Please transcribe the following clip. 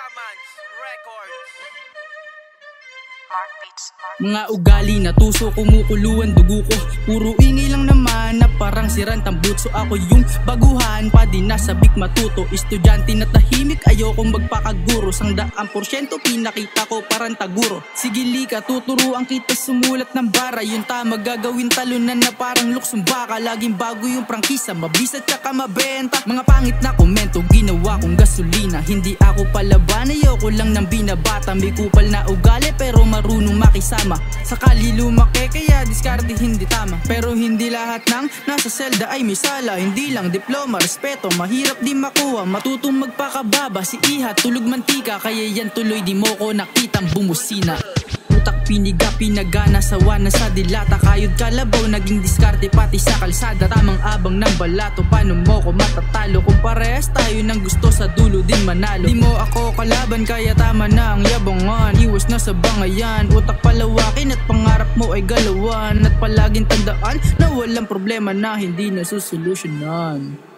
Diamonds Records. Mga ugali na tuso, kumukuluan dugo ko. Puro ingay lang naman na parang sirantang butso. Ako yung baguhan, pa di nasabik matuto. Estudyante na tahimik, ayokong magpakaguro. 100% pinakita ko parang taguro. Sige lika, tuturuan kita sumulat ng bara. Yung tama gagawin talunan na parang luksong baka. Laging bago yung prangkisa, mabisa tsaka mabenta. Mga pangit na komento, ginawa kong gasolina. Hindi ako palaban, ayoko lang ng binabata. May kupal na ugali pero marunong makisama. Sakali lumaki kaya diskarte hindi tama. Pero hindi lahat ng nasa selda ay may sala. Hindi lang diploma, respeto, mahirap di makuha. Matutong magpakababa, si iha tulog mantika. Kaya yan tuloy di mo ko nakitang bumusina. Utak piniga, pinagana, sawa na sa dilata. Kayod kalabaw, naging diskarte pati sa kalsada. Tamang abang ng balato, paano mo ko matatalo? Kung parehas tayo ng gusto, sa dulo din manalo. Di mo ako kalaban, kaya tama na ang yabangan. Iwas na sa bangayan, utak palawakin at pangarap mo ay galawan. At palaging tandaan na walang problema na hindi nasusolusyonan.